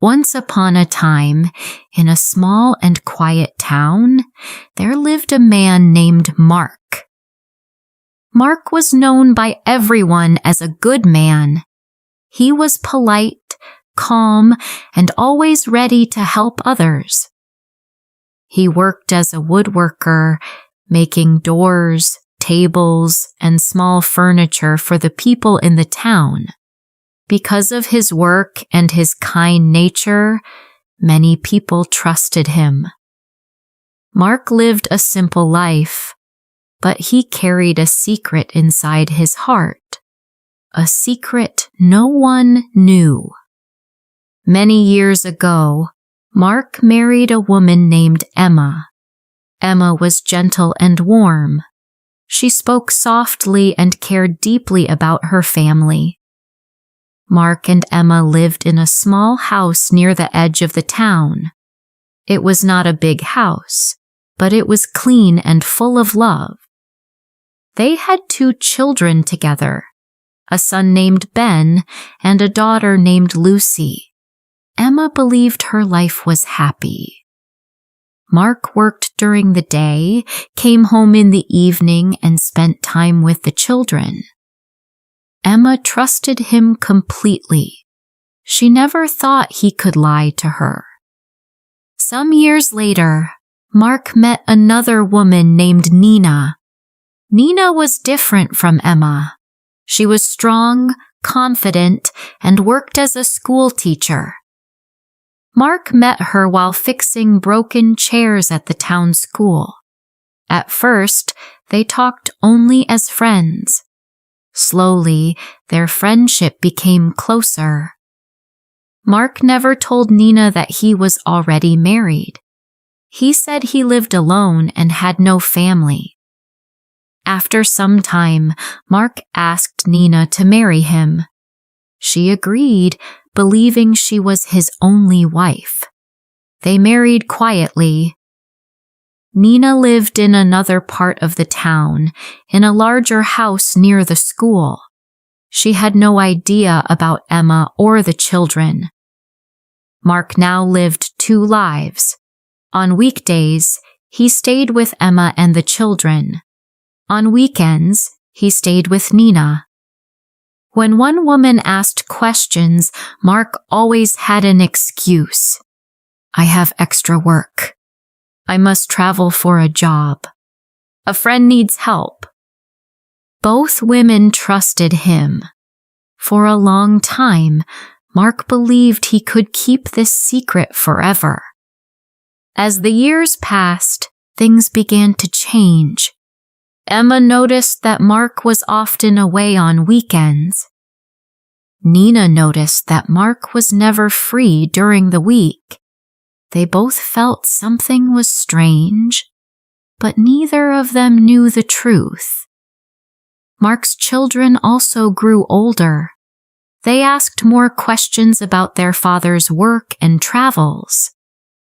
Once upon a time, in a small and quiet town, there lived a man named Mark. Mark was known by everyone as a good man. He was polite, calm, and always ready to help others. He worked as a woodworker, making doors, tables, and small furniture for the people in the town. Because of his work and his kind nature, many people trusted him. Mark lived a simple life, but he carried a secret inside his heart, a secret no one knew. Many years ago, Mark married a woman named Emma. Emma was gentle and warm. She spoke softly and cared deeply about her family. Mark and Emma lived in a small house near the edge of the town. It was not a big house, but it was clean and full of love. They had 2 children together, a son named Ben and a daughter named Lucy. Emma believed her life was happy. Mark worked during the day, came home in the evening, and spent time with the children. Emma trusted him completely. She never thought he could lie to her. Some years later, Mark met another woman named Nina. Nina was different from Emma. She was strong, confident, and worked as a school teacher. Mark met her while fixing broken chairs at the town school. At first, they talked only as friends. Slowly, their friendship became closer. Mark never told Nina that he was already married. He said he lived alone and had no family. After some time, Mark asked Nina to marry him. She agreed, believing she was his only wife. They married quietly. Nina lived in another part of the town, in a larger house near the school. She had no idea about Emma or the children. Mark now lived 2 lives. On weekdays, he stayed with Emma and the children. On weekends, he stayed with Nina. When one woman asked questions, Mark always had an excuse. I have extra work. I must travel for a job. A friend needs help. Both women trusted him. For a long time, Mark believed he could keep this secret forever. As the years passed, things began to change. Emma noticed that Mark was often away on weekends. Nina noticed that Mark was never free during the week. They both felt something was strange, but neither of them knew the truth. Mark's children also grew older. They asked more questions about their father's work and travels.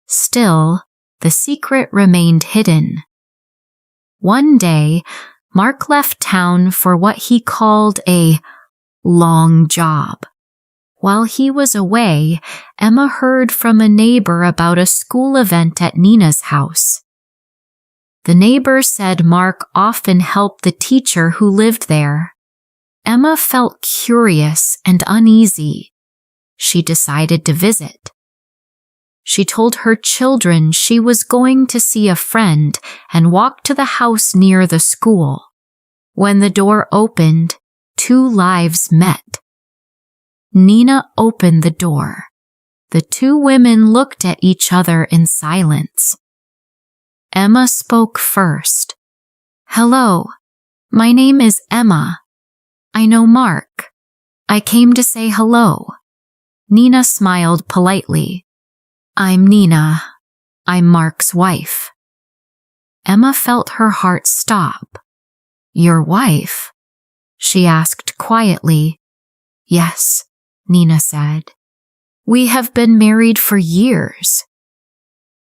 Still, the secret remained hidden. One day, Mark left town for what he called a long job. While he was away, Emma heard from a neighbor about a school event at Nina's house. The neighbor said Mark often helped the teacher who lived there. Emma felt curious and uneasy. She decided to visit. She told her children she was going to see a friend and walked to the house near the school. When the door opened, 2 lives met. Nina opened the door. The 2 women looked at each other in silence. Emma spoke first. Hello, my name is Emma. I know Mark. I came to say hello. Nina smiled politely. I'm Nina. I'm Mark's wife. Emma felt her heart stop. Your wife? She asked quietly. Yes, Nina said. We have been married for years.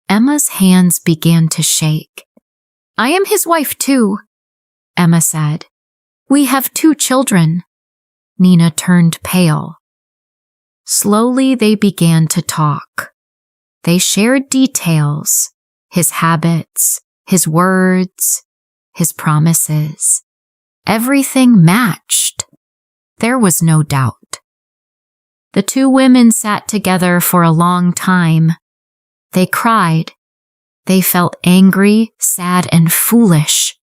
Emma's hands began to shake. I am his wife too, Emma said. We have 2 children. Nina turned pale. Slowly they began to talk. They shared details, his habits, his words, his promises. Everything matched. There was no doubt. The two women sat together for a long time. They cried. They felt angry, sad, and foolish.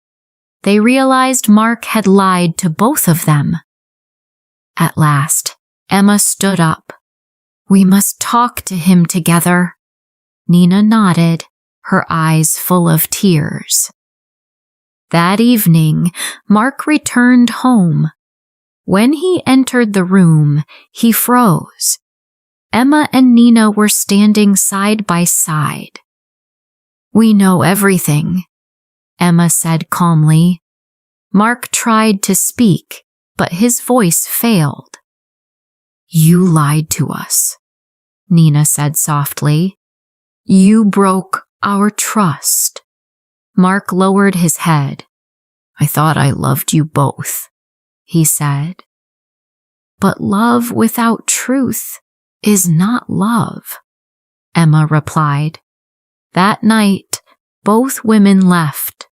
They realized Mark had lied to both of them. At last, Emma stood up. "We must talk to him together." Nina nodded, her eyes full of tears. That evening, Mark returned home. When he entered the room, he froze. Emma and Nina were standing side by side. "We know everything," Emma said calmly. Mark tried to speak, but his voice failed. "You lied to us," Nina said softly. "You broke our trust." Mark lowered his head. "I thought I loved you both," he said. "But love without truth is not love," Emma replied. That night, both women left.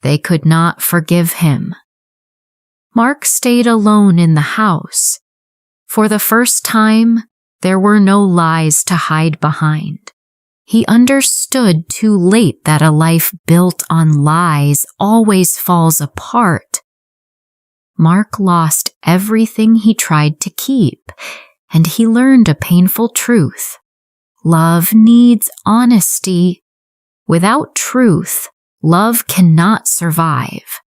They could not forgive him. Mark stayed alone in the house. For the first time, there were no lies to hide behind. He understood too late that a life built on lies always falls apart. Mark lost everything he tried to keep, and he learned a painful truth. Love needs honesty. Without truth, love cannot survive.